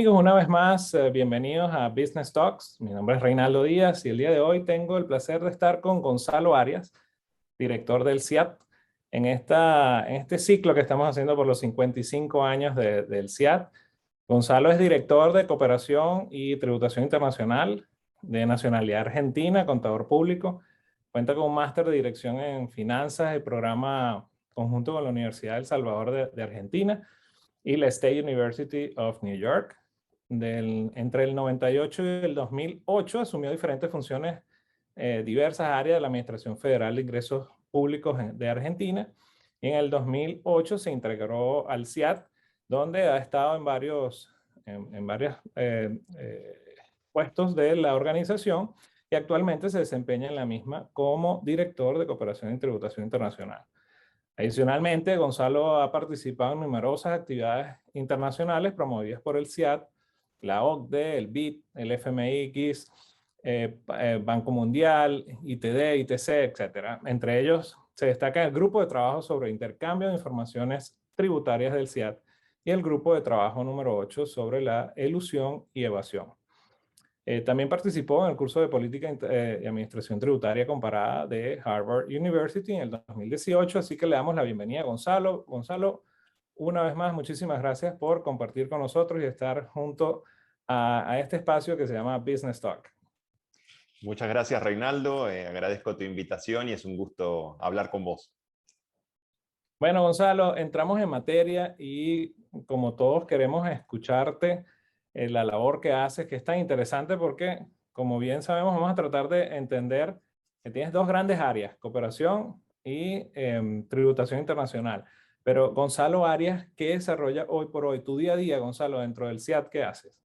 amigos, una vez más, bienvenidos a Business Talks. Mi nombre es Reinaldo Díaz y el día de hoy tengo el placer de estar con Gonzalo Arias, director del CIAT, en este ciclo que estamos haciendo por los 55 años del CIAT. Gonzalo es director de Cooperación y Tributación Internacional de nacionalidad argentina, contador público. Cuenta con un máster de Dirección en Finanzas y programa conjunto con la Universidad del Salvador de Argentina y la State University of New York. Entre el 98 y el 2008 asumió diferentes funciones, diversas áreas de la Administración Federal de Ingresos Públicos de Argentina. Y en el 2008 se integró al CIAT, donde ha estado en varios puestos de la organización y actualmente se desempeña en la misma como director de Cooperación y Tributación Internacional. Adicionalmente, Gonzalo ha participado en numerosas actividades internacionales promovidas por el CIAT, la OCDE, el BID, el FMX, Banco Mundial, ITD, ITC, etc. Entre ellos se destaca el Grupo de Trabajo sobre Intercambio de Informaciones Tributarias del CIAT y el Grupo de Trabajo número 8 sobre la elusión y evasión. También participó en el curso de Política y Administración Tributaria Comparada de Harvard University en el 2018, así que le damos la bienvenida a Gonzalo. Gonzalo, una vez más, muchísimas gracias por compartir con nosotros y estar junto a este espacio que se llama Business Talk. Muchas gracias, Reinaldo. Agradezco tu invitación y es un gusto hablar con vos. Bueno, Gonzalo, entramos en materia y como todos queremos escucharte, la labor que haces, que es tan interesante porque, como bien sabemos, vamos a tratar de entender que tienes dos grandes áreas, cooperación y tributación internacional. Pero Gonzalo Arias, ¿qué desarrolla hoy por hoy? Tu día a día, Gonzalo, dentro del CIAT, ¿qué haces?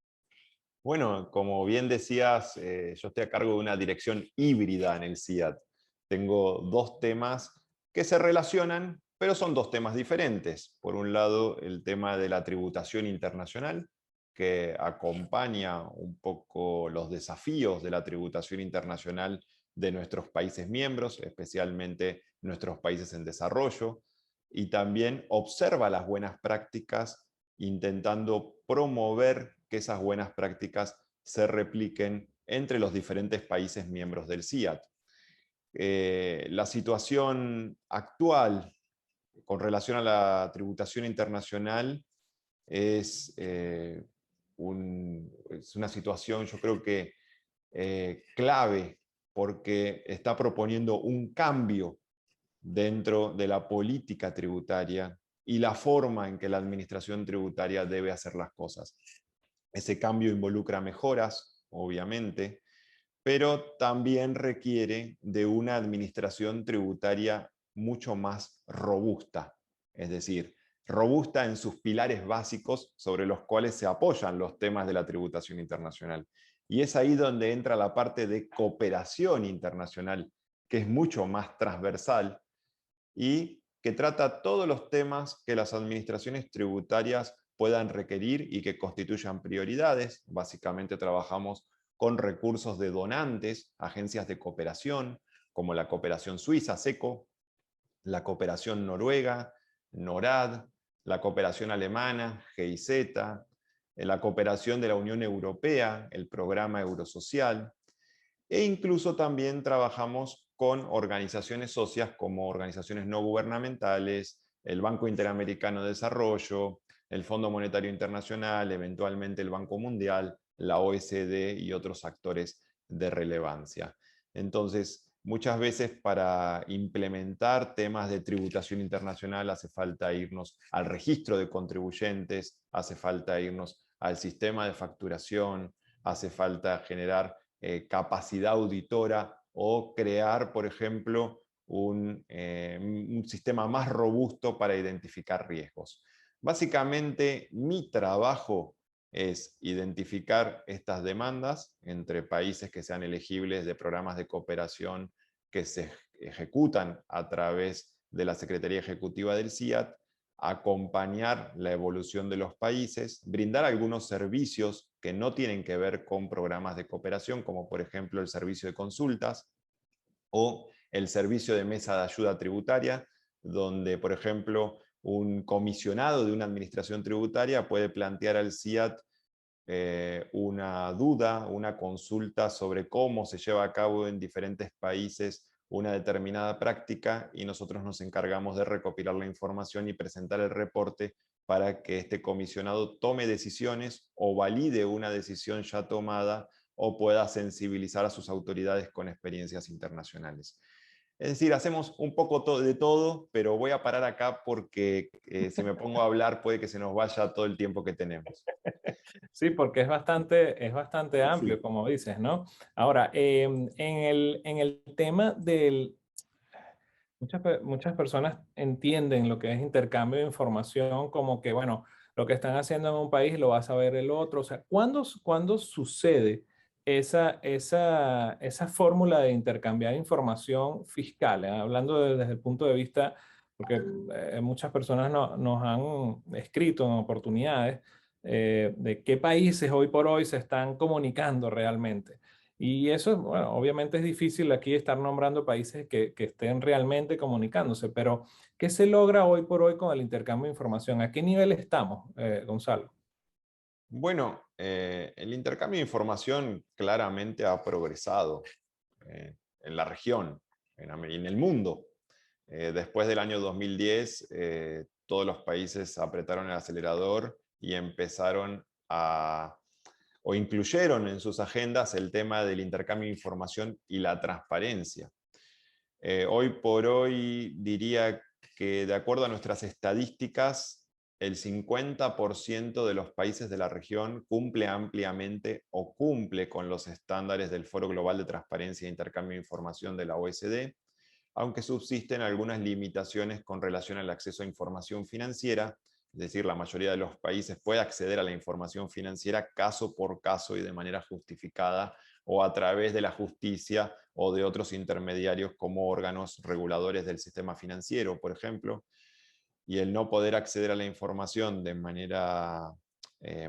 Bueno, como bien decías, yo estoy a cargo de una dirección híbrida en el CIAT. Tengo dos temas que se relacionan, pero son dos temas diferentes. Por un lado, el tema de la tributación internacional, que acompaña un poco los desafíos de la tributación internacional de nuestros países miembros, especialmente nuestros países en desarrollo, y también observa las buenas prácticas, intentando promover que esas buenas prácticas se repliquen entre los diferentes países miembros del CIAT. La situación actual con relación a la tributación internacional es una situación, yo creo que clave, porque está proponiendo un cambio dentro de la política tributaria y la forma en que la administración tributaria debe hacer las cosas. Ese cambio involucra mejoras, obviamente, pero también requiere de una administración tributaria mucho más robusta, es decir, robusta en sus pilares básicos sobre los cuales se apoyan los temas de la tributación internacional. Y es ahí donde entra la parte de cooperación internacional, que es mucho más transversal y que trata todos los temas que las administraciones tributarias puedan requerir y que constituyan prioridades. Básicamente trabajamos con recursos de donantes, agencias de cooperación, como la cooperación suiza, SECO, la cooperación noruega, NORAD, la cooperación alemana, GIZ, la cooperación de la Unión Europea, el programa Eurosocial, e incluso también trabajamos con organizaciones socias como organizaciones no gubernamentales, el Banco Interamericano de Desarrollo, el Fondo Monetario Internacional, eventualmente el Banco Mundial, la OSD y otros actores de relevancia. Entonces, muchas veces para implementar temas de tributación internacional hace falta irnos al registro de contribuyentes, hace falta irnos al sistema de facturación, hace falta generar capacidad auditora o crear, por ejemplo, un sistema más robusto para identificar riesgos. Básicamente, mi trabajo es identificar estas demandas entre países que sean elegibles de programas de cooperación que se ejecutan a través de la Secretaría Ejecutiva del CIAT, acompañar la evolución de los países, brindar algunos servicios que no tienen que ver con programas de cooperación, como por ejemplo el servicio de consultas o el servicio de mesa de ayuda tributaria, donde por ejemplo un comisionado de una administración tributaria puede plantear al CIAT una duda, una consulta sobre cómo se lleva a cabo en diferentes países una determinada práctica, y nosotros nos encargamos de recopilar la información y presentar el reporte para que este comisionado tome decisiones o valide una decisión ya tomada o pueda sensibilizar a sus autoridades con experiencias internacionales. Es decir, hacemos un poco de todo, pero voy a parar acá porque si me pongo a hablar puede que se nos vaya todo el tiempo que tenemos. Sí, porque es bastante amplio, Sí. como dices, ¿no? Ahora, en el tema del... muchas personas entienden lo que es intercambio de información como que, bueno, lo que están haciendo en un país lo va a saber el otro. O sea, ¿cuándo sucede esa fórmula de intercambiar información fiscal? Hablando desde el punto de vista, porque muchas personas nos han escrito en oportunidades de qué países hoy por hoy se están comunicando realmente. Y eso, bueno, obviamente es difícil aquí estar nombrando países que estén realmente comunicándose, pero ¿qué se logra hoy por hoy con el intercambio de información? ¿A qué nivel estamos, Gonzalo? Bueno, el intercambio de información claramente ha progresado en la región, en el mundo. Después del año 2010, todos los países apretaron el acelerador y empezaron o incluyeron en sus agendas el tema del intercambio de información y la transparencia. Hoy por hoy diría que, de acuerdo a nuestras estadísticas, el 50% de los países de la región cumple ampliamente o cumple con los estándares del Foro Global de Transparencia e Intercambio de Información de la OECD, aunque subsisten algunas limitaciones con relación al acceso a información financiera. Es decir, la mayoría de los países puede acceder a la información financiera caso por caso y de manera justificada, o a través de la justicia o de otros intermediarios como órganos reguladores del sistema financiero, por ejemplo. Y el no poder acceder a la información de manera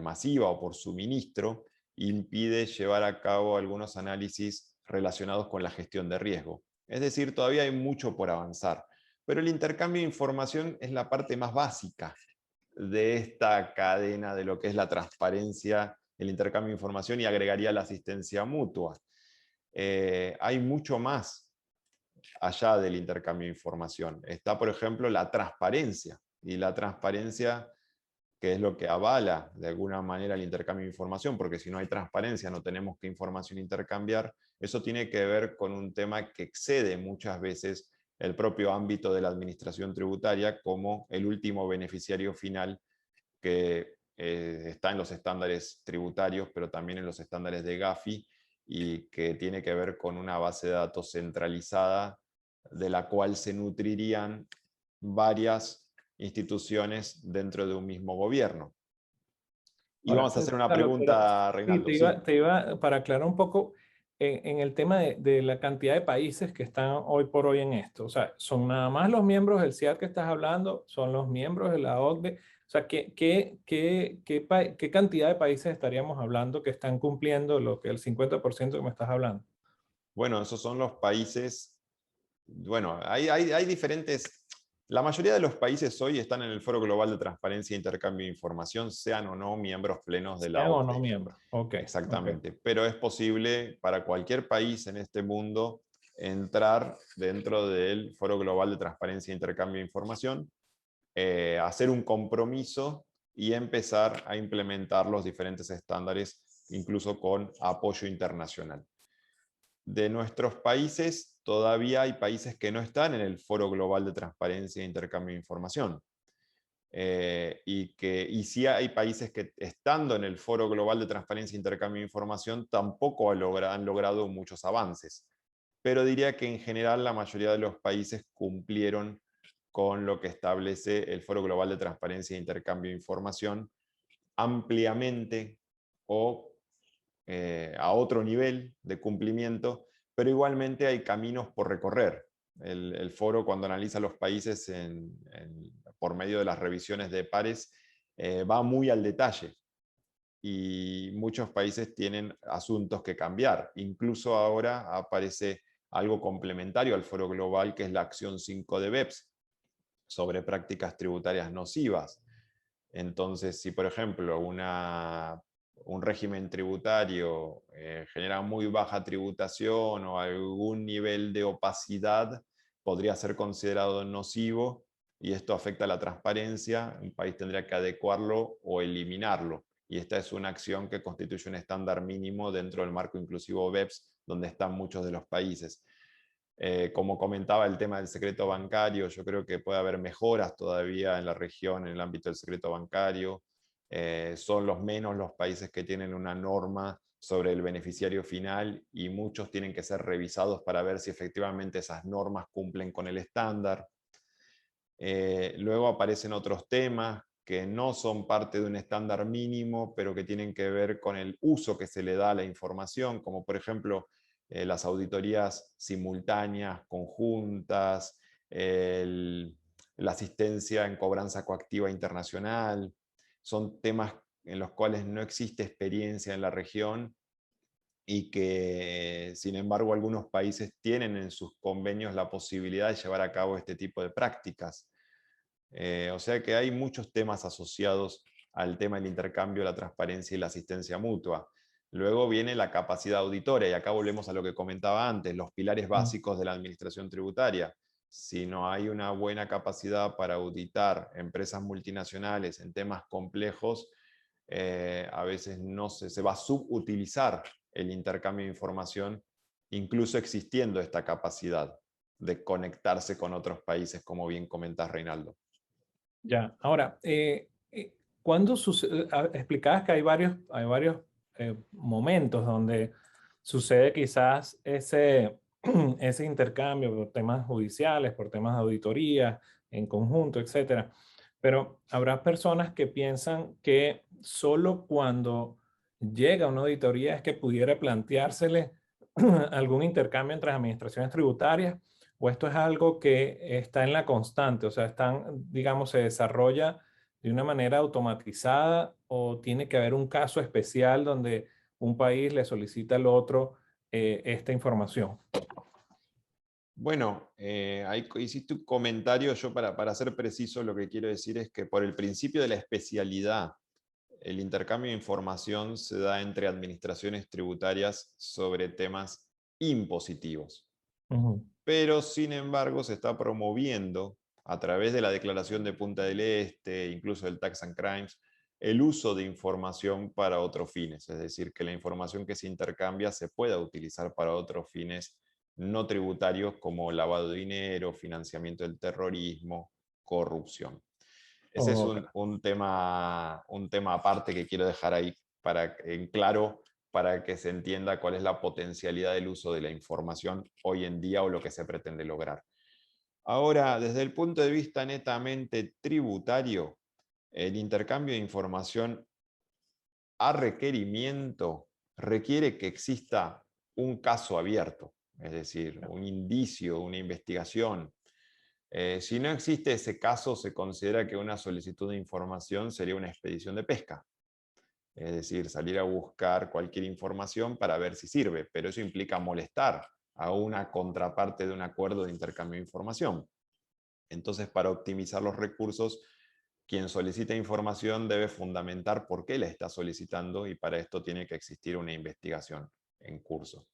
masiva o por suministro impide llevar a cabo algunos análisis relacionados con la gestión de riesgo. Es decir, todavía hay mucho por avanzar, pero el intercambio de información es la parte más básica de esta cadena de lo que es la transparencia, el intercambio de información, y agregaría la asistencia mutua. Hay mucho más allá del intercambio de información. Está, por ejemplo, la transparencia, y la transparencia, que es lo que avala de alguna manera el intercambio de información, porque si no hay transparencia no tenemos qué información intercambiar. Eso tiene que ver con un tema que excede muchas veces el propio ámbito de la administración tributaria, como el último beneficiario final que está en los estándares tributarios, pero también en los estándares de Gafi, y que tiene que ver con una base de datos centralizada de la cual se nutrirían varias instituciones dentro de un mismo gobierno. Y Ahora, vamos a hacer una Gonzalo, pero pregunta, sí, Reinaldo. Sí. para aclarar un poco en el tema de la cantidad de países que están hoy por hoy en esto. O sea, ¿son nada más los miembros del CIAT que estás hablando? ¿Son los miembros de la OCDE? O sea, ¿qué cantidad de países estaríamos hablando que están cumpliendo lo que el 50% que me estás hablando? Bueno, esos son los países. Bueno, hay diferentes. La mayoría de los países hoy están en el Foro Global de Transparencia e Intercambio de Información, sean o no miembros plenos de la ¿Sean o no OCDE. miembros? Ok, ok. Exactamente. Pero es posible para cualquier país en este mundo entrar dentro del Foro Global de Transparencia e Intercambio de Información, hacer un compromiso y empezar a implementar los diferentes estándares, incluso con apoyo internacional. De nuestros países, todavía hay países que no están en el Foro Global de Transparencia e Intercambio de Información. Y sí hay países que, estando en el Foro Global de Transparencia e Intercambio de Información, tampoco han logrado muchos avances. Pero diría que en general la mayoría de los países cumplieron con lo que establece el Foro Global de Transparencia e Intercambio de Información ampliamente, o a otro nivel de cumplimiento, pero igualmente hay caminos por recorrer. El foro, cuando analiza los países por medio de las revisiones de pares, va muy al detalle, y muchos países tienen asuntos que cambiar. Incluso ahora aparece algo complementario al foro global, que es la acción 5 de BEPS, sobre prácticas tributarias nocivas. Entonces, si por ejemplo un régimen tributario genera muy baja tributación o algún nivel de opacidad, podría ser considerado nocivo y esto afecta a la transparencia, un país tendría que adecuarlo o eliminarlo. Y esta es una acción que constituye un estándar mínimo dentro del marco inclusivo BEPS, donde están muchos de los países. Como comentaba el tema del secreto bancario, yo creo que puede haber mejoras todavía en la región en el ámbito del secreto bancario. Son los menos los países que tienen una norma sobre el beneficiario final y muchos tienen que ser revisados para ver si efectivamente esas normas cumplen con el estándar. Luego aparecen otros temas que no son parte de un estándar mínimo, pero que tienen que ver con el uso que se le da a la información, como por ejemplo las auditorías simultáneas, conjuntas, la asistencia en cobranza coactiva internacional. Son temas en los cuales no existe experiencia en la región y que, sin embargo, algunos países tienen en sus convenios la posibilidad de llevar a cabo este tipo de prácticas. O sea que hay muchos temas asociados al tema del intercambio, la transparencia y la asistencia mutua. Luego viene la capacidad auditoria, y acá volvemos a lo que comentaba antes, los pilares básicos de la administración tributaria. Si no hay una buena capacidad para auditar empresas multinacionales en temas complejos, a veces no se va a subutilizar el intercambio de información, incluso existiendo esta capacidad de conectarse con otros países, como bien comentas, Reinaldo. Ya, ahora, ¿cuándo explicabas que hay varios momentos donde sucede quizás ese, ese intercambio por temas judiciales, por temas de auditoría, en conjunto, etcétera? Pero habrá personas que piensan que solo cuando llega una auditoría es que pudiera planteársele algún intercambio entre las administraciones tributarias, o esto es algo que está en la constante, o sea, digamos, se desarrolla de una manera automatizada, o tiene que haber un caso especial donde un país le solicita al otro esta información. Bueno, ahí hiciste un comentario. Yo para ser preciso lo que quiero decir es que por el principio de la especialidad, el intercambio de información se da entre administraciones tributarias sobre temas impositivos. Ujú. Pero sin embargo se está promoviendo a través de la declaración de Punta del Este, incluso del Tax and Crimes, el uso de información para otros fines, es decir, que la información que se intercambia se pueda utilizar para otros fines no tributarios como lavado de dinero, financiamiento del terrorismo, corrupción. Ese es Ok. un tema aparte que quiero dejar ahí en claro para que se entienda cuál es la potencialidad del uso de la información hoy en día o lo que se pretende lograr. Ahora, desde el punto de vista netamente tributario, el intercambio de información a requerimiento requiere que exista un caso abierto, es decir, un indicio, una investigación. Si no existe ese caso, se considera que una solicitud de información sería una expedición de pesca. Es decir, salir a buscar cualquier información para ver si sirve, pero eso implica molestar a una contraparte de un acuerdo de intercambio de información. Entonces, para optimizar los recursos, quien solicita información debe fundamentar por qué la está solicitando y para esto tiene que existir una investigación en curso.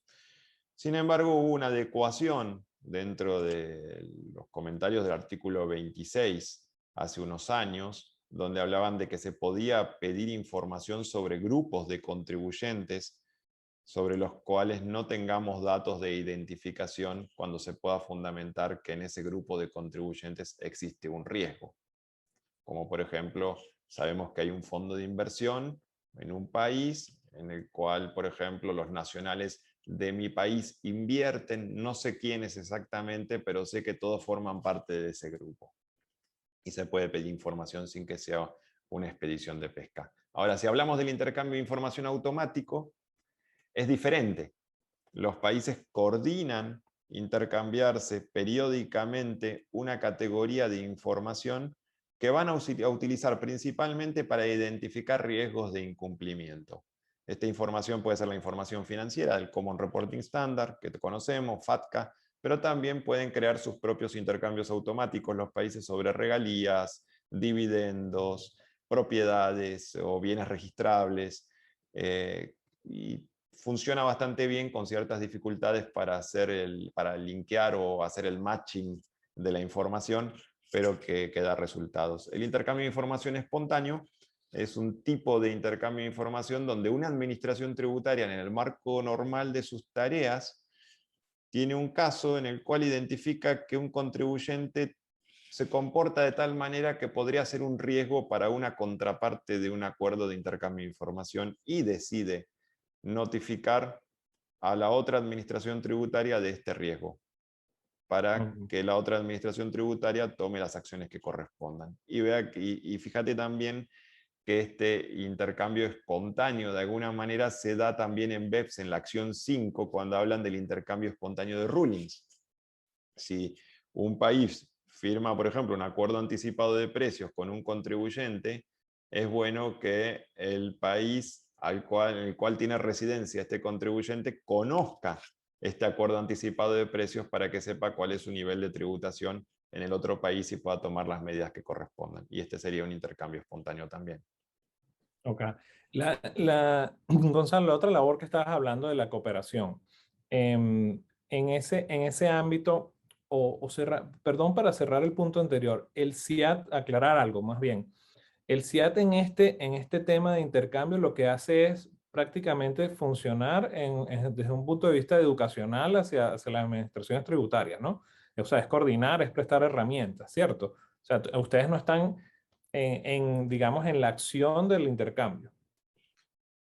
Sin embargo, hubo una adecuación dentro de los comentarios del artículo 26 hace unos años, donde hablaban de que se podía pedir información sobre grupos de contribuyentes sobre los cuales no tengamos datos de identificación cuando se pueda fundamentar que en ese grupo de contribuyentes existe un riesgo. Como por ejemplo, sabemos que hay un fondo de inversión en un país en el cual, por ejemplo, los nacionales de mi país invierten, no sé quiénes exactamente, pero sé que todos forman parte de ese grupo. Y se puede pedir información sin que sea una expedición de pesca. Ahora, si hablamos del intercambio de información automático, es diferente. Los países coordinan intercambiarse periódicamente una categoría de información que van a utilizar principalmente para identificar riesgos de incumplimiento. Esta información puede ser la información financiera del Common Reporting Standard, que conocemos, FATCA, pero también pueden crear sus propios intercambios automáticos los países sobre regalías, dividendos, propiedades o bienes registrables. y funciona bastante bien con ciertas dificultades para linkear o hacer el matching de la información, pero que da resultados. El intercambio de información espontáneo es un tipo de intercambio de información donde una administración tributaria, en el marco normal de sus tareas, tiene un caso en el cual identifica que un contribuyente se comporta de tal manera que podría ser un riesgo para una contraparte de un acuerdo de intercambio de información y decide notificar a la otra administración tributaria de este riesgo para Ujú. que la otra administración tributaria tome las acciones que correspondan. Y fíjate también que este intercambio espontáneo de alguna manera se da también en BEPS, en la acción 5, cuando hablan del intercambio espontáneo de rulings. Si un país firma, por ejemplo, un acuerdo anticipado de precios con un contribuyente, es bueno que el país en el cual tiene residencia este contribuyente conozca este acuerdo anticipado de precios para que sepa cuál es su nivel de tributación en el otro país y pueda tomar las medidas que correspondan. Y este sería un intercambio espontáneo también. Ok. Gonzalo, la otra labor que estabas hablando de la cooperación, en ese ámbito, perdón para cerrar el punto anterior, el CIAT, aclarar algo más bien, el CIAT en este tema de intercambio lo que hace es prácticamente funcionar desde un punto de vista educacional hacia las administraciones tributarias, ¿no? O sea, es coordinar, es prestar herramientas, ¿cierto? O sea, ustedes no están digamos, en la acción del intercambio.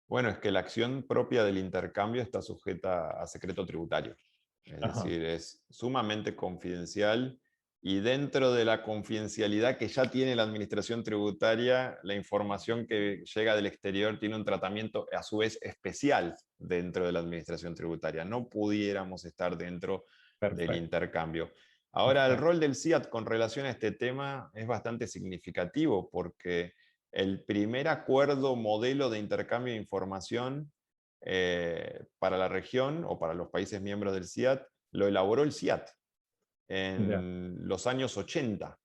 Bueno, es que la acción propia del intercambio está sujeta a secreto tributario. Es Ajá, decir, es sumamente confidencial y dentro de la confidencialidad que ya tiene la administración tributaria, la información que llega del exterior tiene un tratamiento a su vez especial dentro de la administración tributaria. No pudiéramos estar dentro del perfecto, intercambio. Ahora, el perfecto. rol del CIAT con relación a este tema es bastante significativo porque el primer acuerdo modelo de intercambio de información para la región o para los países miembros del CIAT lo elaboró el CIAT Ya, en los años 80.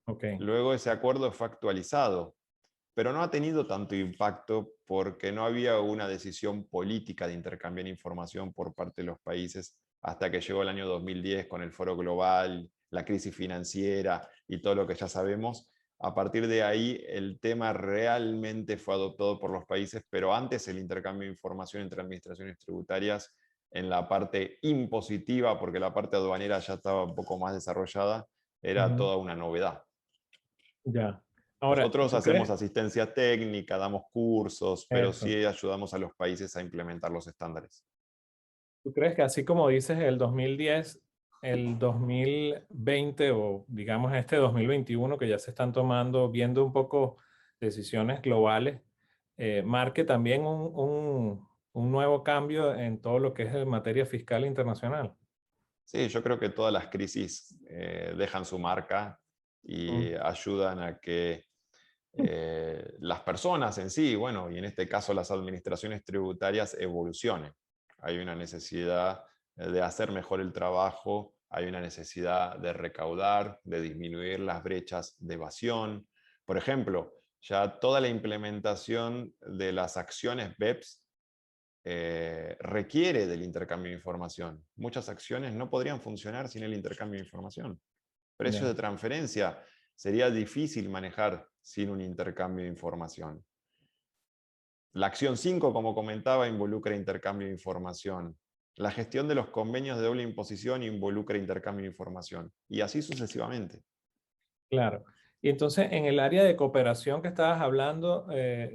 ok, Luego ese acuerdo fue actualizado, pero no ha tenido tanto impacto porque no había una decisión política de intercambiar información por parte de los países hasta que llegó el año 2010 con el Foro Global, la crisis financiera y todo lo que ya sabemos. A partir de ahí el tema realmente fue adoptado por los países, pero antes el intercambio de información entre administraciones tributarias en la parte impositiva, porque la parte aduanera ya estaba un poco más desarrollada, era ujú, toda una novedad. ya. Ahora, Nosotros ¿tú hacemos crees? asistencia técnica, damos cursos, pero Eso. sí ayudamos a los países a implementar los estándares. ¿Tú crees que así como dices el 2010, el 2020 o digamos este 2021 que ya se están tomando, viendo un poco decisiones globales, marque también un nuevo cambio en todo lo que es en materia fiscal internacional? Sí, yo creo que todas las crisis dejan su marca y Mm, ayudan a que las personas en sí, bueno, y en este caso las administraciones tributarias evolucionen. Hay una necesidad de hacer mejor el trabajo, hay una necesidad de recaudar, de disminuir las brechas de evasión. Por ejemplo, ya toda la implementación de las acciones BEPS requiere del intercambio de información. Muchas acciones no podrían funcionar sin el intercambio de información. Precios de ya, transferencia sería difícil manejar sin un intercambio de información. La acción 5, como comentaba, involucra intercambio de información. La gestión de los convenios de doble imposición involucra intercambio de información. Y así sucesivamente. claro. Y entonces, en el área de cooperación que estabas hablando,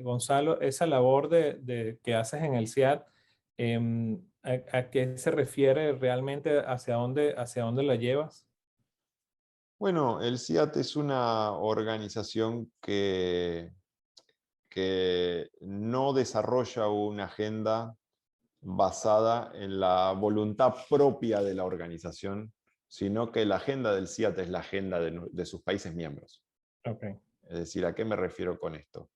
Gonzalo, esa labor que haces en el CIAT, ¿a qué se refiere realmente? Hacia dónde la llevas? Bueno, el CIAT es una organización que no desarrolla una agenda basada en la voluntad propia de la organización, sino que la agenda del CIAT es la agenda de sus países miembros. Ok, Es decir, ¿a qué me refiero con esto?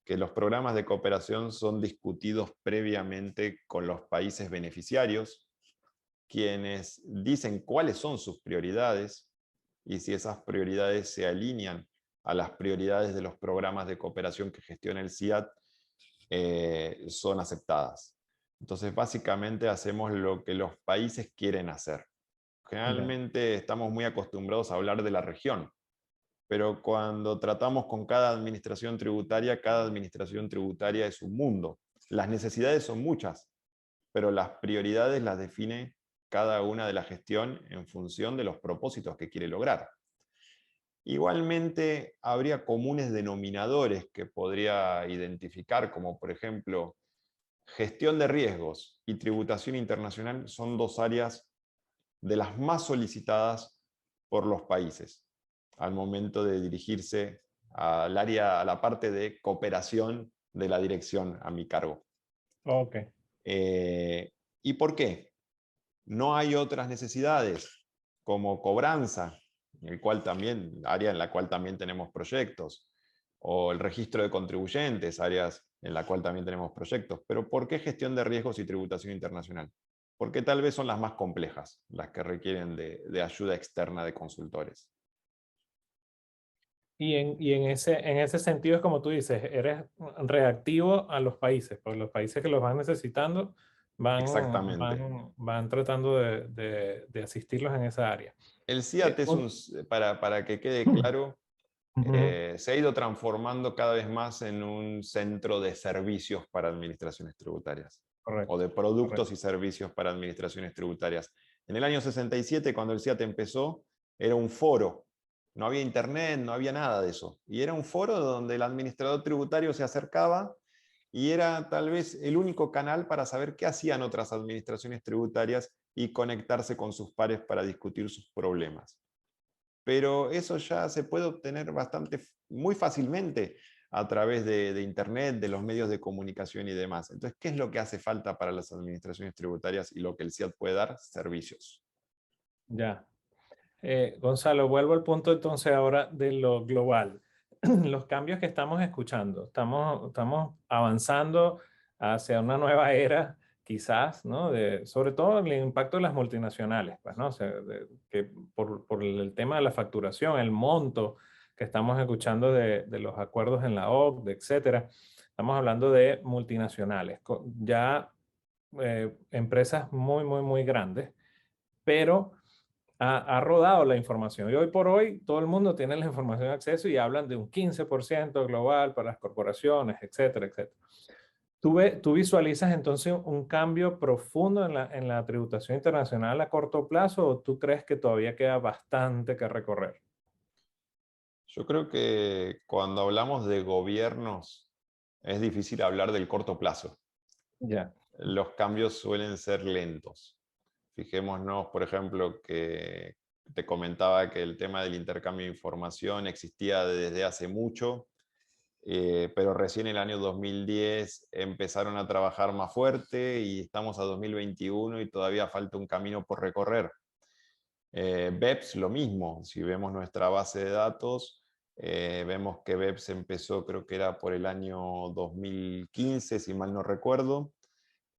Que los programas de cooperación son discutidos previamente con los países beneficiarios, quienes dicen cuáles son sus prioridades y si esas prioridades se alinean a las prioridades de los programas de cooperación que gestiona el CIAT, son aceptadas. Entonces, básicamente hacemos lo que los países quieren hacer. Ya. Generalmente estamos muy acostumbrados a hablar de la región, pero cuando tratamos con cada administración tributaria es un mundo. Las necesidades son muchas, pero las prioridades las define cada una de la gestión en función de los propósitos que quiere lograr. Igualmente, habría comunes denominadores que podría identificar, como por ejemplo, gestión de riesgos y tributación internacional son dos áreas de las más solicitadas por los países al momento de dirigirse al área, a la parte de cooperación de la dirección a mi cargo. Ok. ¿Y por qué? No hay otras necesidades como cobranza, área en la cual también tenemos proyectos, o el registro de contribuyentes, áreas en la cual también tenemos proyectos. Pero ¿por qué gestión de riesgos y tributación internacional? Porque tal vez son las más complejas, las que requieren de ayuda externa de consultores. En ese sentido es como tú dices, eres reactivo a los países, porque los países que los van necesitando Exactamente. van tratando de asistirlos en esa área. El CIAT es para que quede claro, Ujú. se ha ido transformando cada vez más en un centro de servicios para administraciones tributarias, o Correcto, de productos correcto. y servicios para administraciones tributarias. En el año 67, cuando el CIAT empezó, era un foro. No había internet, no había nada de eso. Y era un foro donde el administrador tributario se acercaba y era tal vez el único canal para saber qué hacían otras administraciones tributarias y conectarse con sus pares para discutir sus problemas. Pero eso ya se puede obtener muy fácilmente a través de Internet, de los medios de comunicación y demás. Entonces, ¿qué es lo que hace falta para las administraciones tributarias y lo que el CIAT puede dar? Servicios. Ya. Gonzalo, vuelvo al punto entonces ahora de lo global. Los cambios que estamos escuchando, estamos avanzando hacia una nueva era, quizás, ¿no? Sobre todo el impacto de las multinacionales, pues, ¿no? O sea, que por el tema de la facturación, el monto que estamos escuchando de los acuerdos en la OCDE, etcétera. Estamos hablando de multinacionales, ya empresas muy, muy, muy grandes, pero ha rodado la información. Y hoy por hoy todo el mundo tiene la información de acceso y hablan de un 15% global para las corporaciones, etcétera, etcétera. ¿Tú visualizas entonces un cambio profundo en la tributación internacional a corto plazo o tú crees que todavía queda bastante que recorrer? Yo creo que cuando hablamos de gobiernos es difícil hablar del corto plazo. Ya. Los cambios suelen ser lentos. Fijémonos, por ejemplo, que te comentaba que el tema del intercambio de información existía desde hace mucho, pero recién en el año 2010 empezaron a trabajar más fuerte y estamos a 2021 y todavía falta un camino por recorrer. BEPS lo mismo, si vemos nuestra base de datos, vemos que BEPS empezó, creo que era por el año 2015, si mal no recuerdo,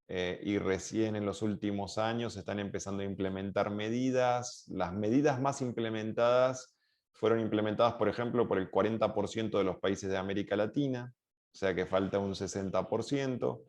y recién en los últimos años se están empezando a implementar medidas. Las medidas más implementadas fueron implementadas, por ejemplo, por el 40% de los países de América Latina, o sea que falta un 60%.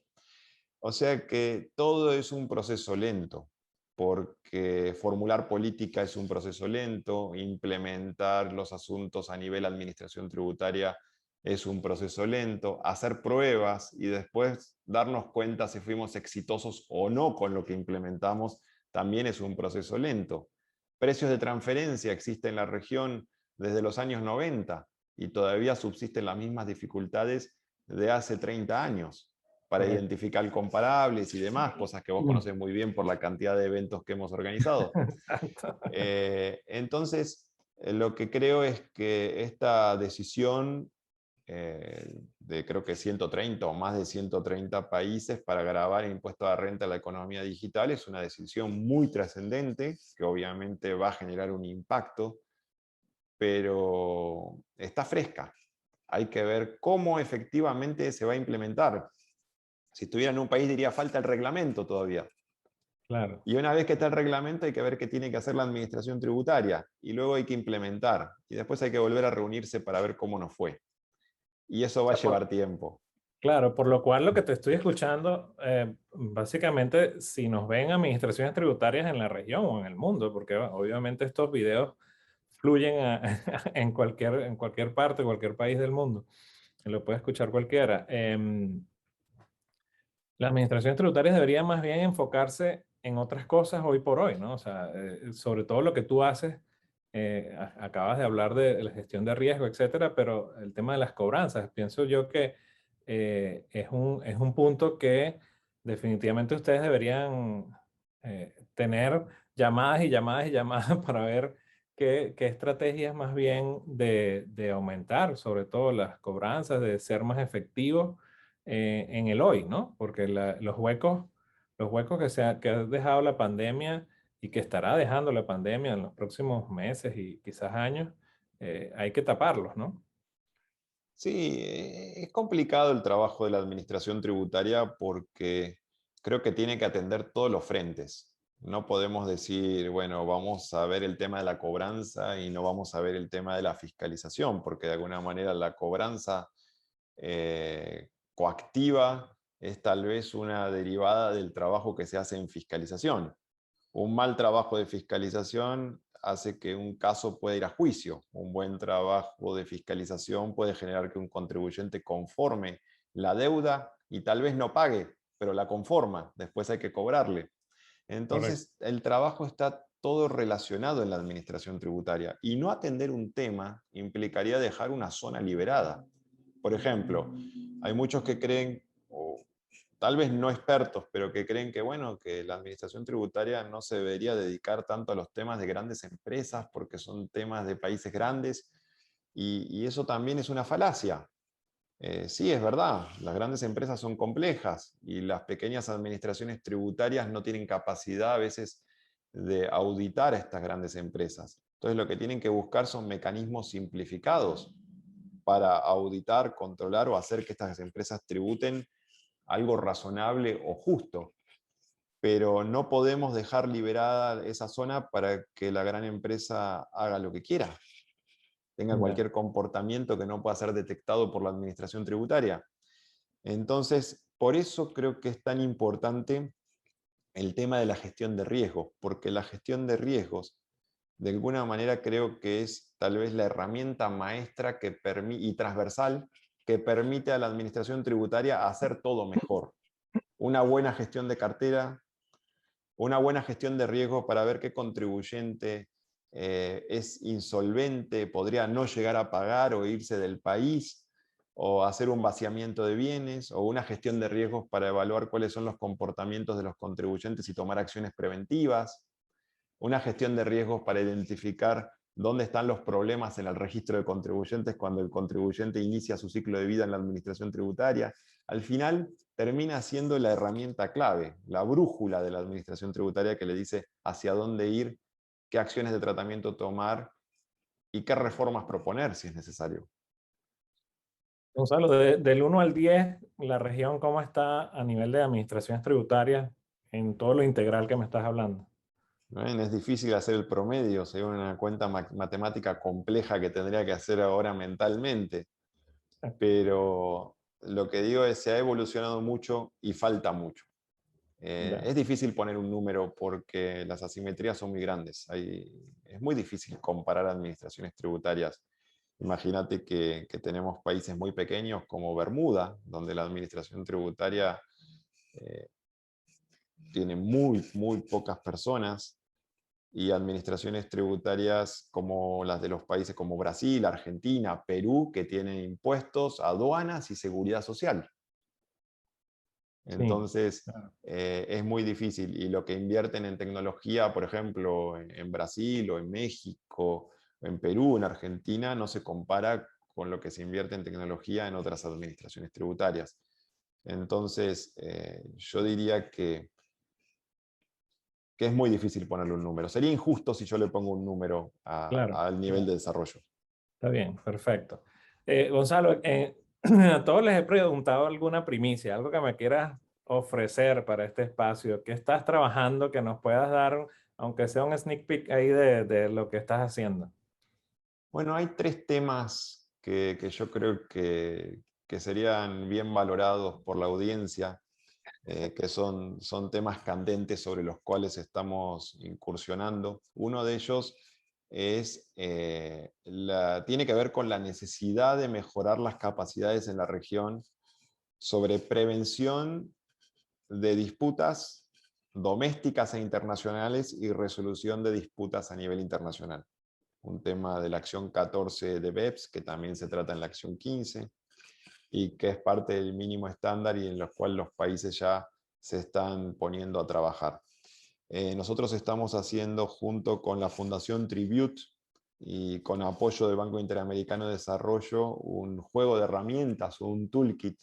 O sea que todo es un proceso lento, porque formular política es un proceso lento, implementar los asuntos a nivel administración tributaria es un proceso lento, hacer pruebas y después darnos cuenta si fuimos exitosos o no con lo que implementamos también es un proceso lento. Precios de transferencia existen en la región desde los años 90 y todavía subsisten las mismas dificultades de hace 30 años para Correcto. identificar comparables y demás, cosas que vos conoces muy bien por la cantidad de eventos que hemos organizado. Exacto. Entonces, lo que creo es que esta decisión de creo que 130 o más de 130 países para grabar el impuesto a la renta a la economía digital es una decisión muy trascendente, que obviamente va a generar un impacto, pero está fresca. Hay que ver cómo efectivamente se va a implementar. Si estuviera en un país diría falta el reglamento todavía. Claro. Y una vez que está el reglamento hay que ver qué tiene que hacer la administración tributaria y luego hay que implementar y después hay que volver a reunirse para ver cómo nos fue. Y eso O va a sea, llevar tiempo. Claro, por lo cual lo que te estoy escuchando, básicamente, si nos ven administraciones tributarias en la región o en el mundo, porque obviamente estos videos fluyen en cualquier parte, cualquier país del mundo, lo puede escuchar cualquiera. Las administraciones tributarias deberían más bien enfocarse en otras cosas hoy por hoy, ¿no? O sea, sobre todo lo que tú haces, acabas de hablar de la gestión de riesgo, etcétera, pero el tema de las cobranzas, pienso yo que es un punto que definitivamente ustedes deberían tener llamadas y llamadas y llamadas para ver qué estrategias más bien de aumentar, sobre todo las cobranzas, de ser más efectivos en el hoy, ¿no? Porque los huecos que ha dejado la pandemia y que estará dejando la pandemia en los próximos meses y quizás años, hay que taparlos, ¿no? Sí, es complicado el trabajo de la administración tributaria porque creo que tiene que atender todos los frentes. No podemos decir, bueno, vamos a ver el tema de la cobranza y no vamos a ver el tema de la fiscalización, porque de alguna manera la cobranza coactiva es tal vez una derivada del trabajo que se hace en fiscalización. Un mal trabajo de fiscalización hace que un caso pueda ir a juicio. Un buen trabajo de fiscalización puede generar que un contribuyente conforme la deuda y tal vez no pague, pero la conforma, después hay que cobrarle. Correcto. Entonces, el trabajo está todo relacionado en la administración tributaria y no atender un tema implicaría dejar una zona liberada. Por ejemplo, hay muchos que creen, o tal vez no expertos, pero que creen que, bueno, que la administración tributaria no se debería dedicar tanto a los temas de grandes empresas porque son temas de países grandes y eso también es una falacia. Sí, es verdad, las grandes empresas son complejas y las pequeñas administraciones tributarias no tienen capacidad a veces de auditar a estas grandes empresas. Entonces lo que tienen que buscar son mecanismos simplificados para auditar, controlar o hacer que estas empresas tributen algo razonable o justo. Pero no podemos dejar liberada esa zona para que la gran empresa haga lo que quiera, tenga Ya. cualquier comportamiento que no pueda ser detectado por la administración tributaria. Entonces, por eso creo que es tan importante el tema de la gestión de riesgos, porque la gestión de riesgos, de alguna manera, creo que es tal vez la herramienta maestra y transversal que permite a la administración tributaria hacer todo mejor. Una buena gestión de cartera, una buena gestión de riesgos para ver qué contribuyente es insolvente, podría no llegar a pagar o irse del país, o hacer un vaciamiento de bienes, o una gestión de riesgos para evaluar cuáles son los comportamientos de los contribuyentes y tomar acciones preventivas, una gestión de riesgos para identificar dónde están los problemas en el registro de contribuyentes cuando el contribuyente inicia su ciclo de vida en la administración tributaria. Al final termina siendo la herramienta clave, la brújula de la administración tributaria que le dice hacia dónde ir, qué acciones de tratamiento tomar y qué reformas proponer si es necesario. Gonzalo, del 1 al 10, la región, ¿cómo está a nivel de administraciones tributarias en todo lo integral que me estás hablando? ¿No? Es difícil hacer el promedio, sería una cuenta matemática compleja que tendría que hacer ahora mentalmente, pero lo que digo es que se ha evolucionado mucho y falta mucho. Ya. Es difícil poner un número porque las asimetrías son muy grandes. Es muy difícil comparar administraciones tributarias. Imagínate que tenemos países muy pequeños como Bermuda, donde la administración tributaria eh, tiene muy pocas personas, y administraciones tributarias como las de los países como Brasil, Argentina, Perú, que tienen impuestos, aduanas y seguridad social. Sí. Entonces, Claro. es muy difícil. Y lo que invierten en tecnología, por ejemplo, en Brasil o en México, o en Perú, en Argentina, no se compara con lo que se invierte en tecnología en otras administraciones tributarias. Entonces, yo diría que es muy difícil ponerle un número. Sería injusto si yo le pongo un número Claro. al nivel de desarrollo. Está bien, perfecto. Gonzalo, a todos les he preguntado alguna primicia, algo que me quieras ofrecer para este espacio, que estás trabajando, que nos puedas dar, aunque sea un sneak peek ahí de lo que estás haciendo. Bueno, hay tres temas que yo creo que serían bien valorados por la audiencia, que son temas candentes sobre los cuales estamos incursionando. Uno de ellos tiene que ver con la necesidad de mejorar las capacidades en la región sobre prevención de disputas domésticas e internacionales y resolución de disputas a nivel internacional. Un tema de la acción 14 de BEPS, que también se trata en la acción 15, y que es parte del mínimo estándar y en los cuales los países ya se están poniendo a trabajar. Nosotros estamos haciendo, junto con la Fundación Tribute y con apoyo del Banco Interamericano de Desarrollo, un juego de herramientas o un toolkit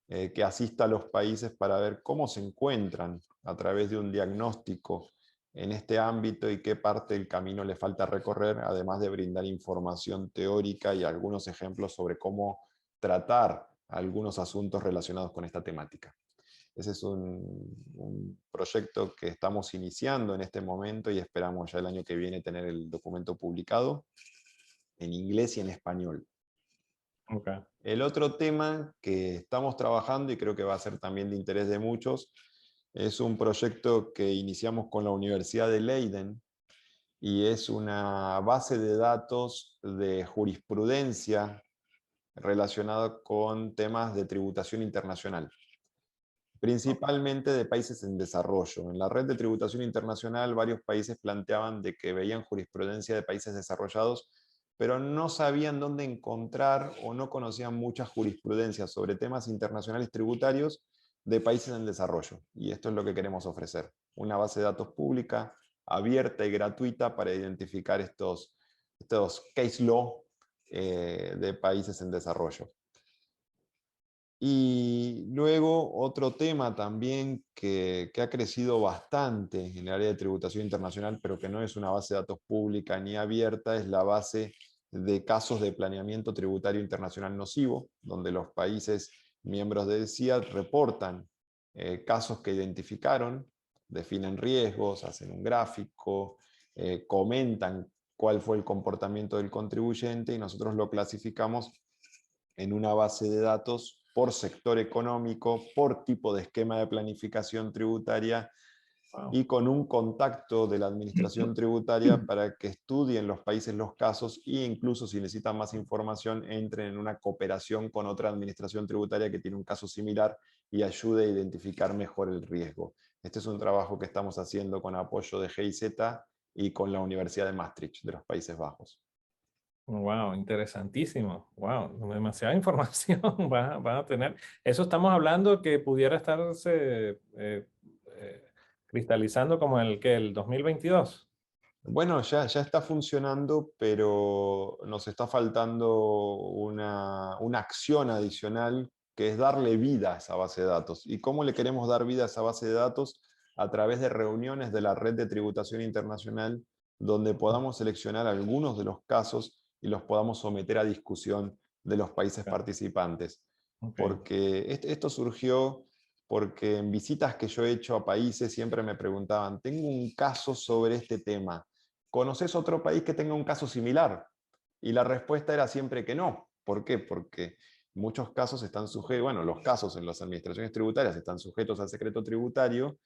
que asista a los países para ver cómo se encuentran a través de un diagnóstico en este ámbito y qué parte del camino le falta recorrer, además de brindar información teórica y algunos ejemplos sobre cómo tratar algunos asuntos relacionados con esta temática. Ese es un proyecto que estamos iniciando en este momento y esperamos ya el año que viene tener el documento publicado en inglés y en español. Okay. El otro tema que estamos trabajando y creo que va a ser también de interés de muchos es un proyecto que iniciamos con la Universidad de Leiden y es una base de datos de jurisprudencia relacionada con temas de tributación internacional, principalmente de países en desarrollo. En la red de tributación internacional varios países planteaban de que veían jurisprudencia de países desarrollados, pero no sabían dónde encontrar o no conocían mucha jurisprudencia sobre temas internacionales tributarios de países en desarrollo. Y esto es lo que queremos ofrecer, una base de datos pública, abierta y gratuita para identificar estos case law de países en desarrollo. Y luego otro tema también que ha crecido bastante en el área de tributación internacional, pero que no es una base de datos pública ni abierta, es la base de casos de planeamiento tributario internacional nocivo, donde los países miembros del CIAT reportan casos que identificaron, definen riesgos, hacen un gráfico, comentan cuál fue el comportamiento del contribuyente y nosotros lo clasificamos en una base de datos por sector económico, por tipo de esquema de planificación tributaria y con un contacto de la administración tributaria para que estudien los países los casos e incluso si necesitan más información entren en una cooperación con otra administración tributaria que tiene un caso similar y ayude a identificar mejor el riesgo. Este es un trabajo que estamos haciendo con apoyo de GIZ y con la Universidad de Maastricht de los Países Bajos. Wow, interesantísimo. Wow, demasiada información van a tener. Eso estamos hablando que pudiera estarse cristalizando como el 2022. Bueno, ya está funcionando, pero nos está faltando una acción adicional que es darle vida a esa base de datos. ¿Y cómo le queremos dar vida a esa base de datos? A través de reuniones de la Red de Tributación Internacional, donde podamos seleccionar algunos de los casos y los podamos someter a discusión de los países Okay. participantes. Okay. Porque esto surgió porque en visitas que yo he hecho a países siempre me preguntaban, tengo un caso sobre este tema. ¿Conoces otro país que tenga un caso similar? Y la respuesta era siempre que no. ¿Por qué? Porque muchos casos están sujetos, bueno, los casos en las administraciones tributarias están sujetos al secreto tributario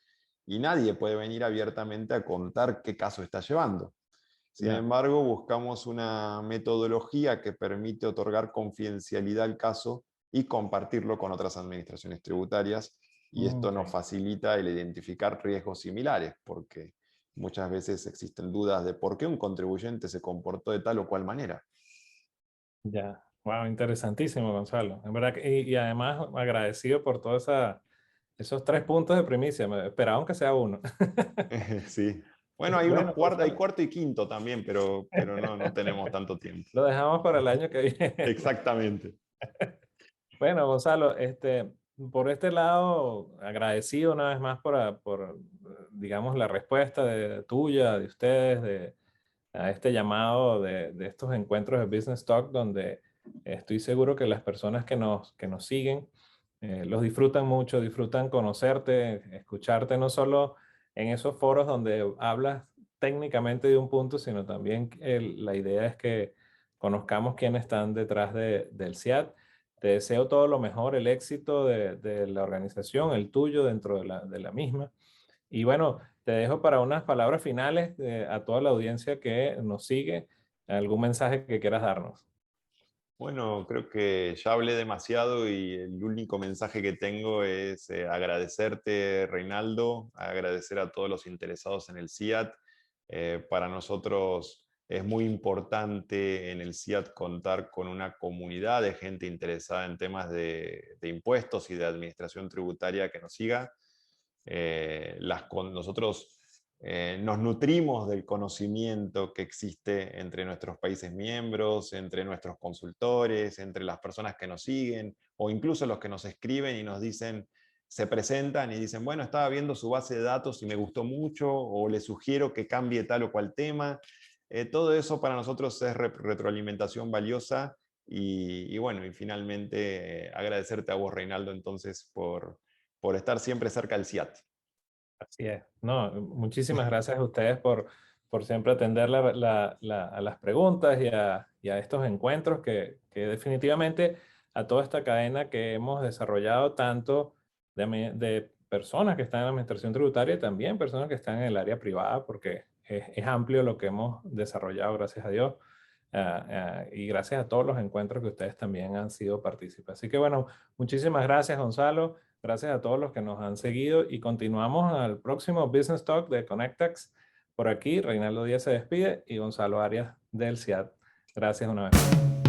y nadie puede venir abiertamente a contar qué caso está llevando. Sin embargo, buscamos una metodología que permite otorgar confidencialidad al caso y compartirlo con otras administraciones tributarias, y esto nos facilita el identificar riesgos similares, porque muchas veces existen dudas de por qué un contribuyente se comportó de tal o cual manera. Ya, wow, interesantísimo, Gonzalo. En verdad, y además agradecido por todos esos 3 puntos de primicia. Me esperaba que sea uno. Sí. Bueno, hay Bueno, hay Gonzalo, cuarto y quinto también, pero no tenemos tanto tiempo. lo dejamos para el año que viene. Exactamente. Bueno, Gonzalo, por este lado, agradecido una vez más digamos, la respuesta tuya, de ustedes, a este llamado de estos encuentros de Business Talk, donde estoy seguro que las personas que nos siguen los disfrutan mucho, disfrutan conocerte, escucharte, no solo en esos foros donde hablas técnicamente de un punto, sino también la idea es que conozcamos quiénes están detrás del CIAT. Te deseo todo lo mejor, el éxito de la organización, el tuyo dentro de la misma. Y bueno, te dejo para unas palabras finales a toda la audiencia que nos sigue, algún mensaje que quieras darnos. Bueno, creo que ya hablé demasiado y el único mensaje que tengo es agradecerte, Reinaldo, agradecer a todos los interesados en el CIAT. Para nosotros es muy importante en el CIAT contar con una comunidad de gente interesada en temas de impuestos y de administración tributaria que nos siga. Nosotros nos nutrimos del conocimiento que existe entre nuestros países miembros, entre nuestros consultores, entre las personas que nos siguen, o incluso los que nos escriben y nos dicen, se presentan y dicen, bueno, estaba viendo su base de datos y me gustó mucho, o le sugiero que cambie tal o cual tema. Todo eso para nosotros es retroalimentación valiosa y bueno, y finalmente agradecerte a vos, Reinaldo, entonces por estar siempre cerca del CIAT. Así es. No, muchísimas gracias a ustedes por siempre atender a las preguntas y a estos encuentros que definitivamente a toda esta cadena que hemos desarrollado, tanto de personas que están en la administración tributaria y también personas que están en el área privada, porque es amplio lo que hemos desarrollado, gracias a Dios. Y gracias a todos los encuentros que ustedes también han sido partícipes. Así que bueno, muchísimas gracias, Gonzalo. Gracias a todos los que nos han seguido y continuamos al próximo Business Talk de Connectax. Por aquí, Reinaldo Díaz se despide y Gonzalo Arias del CIAT. Gracias una vez más.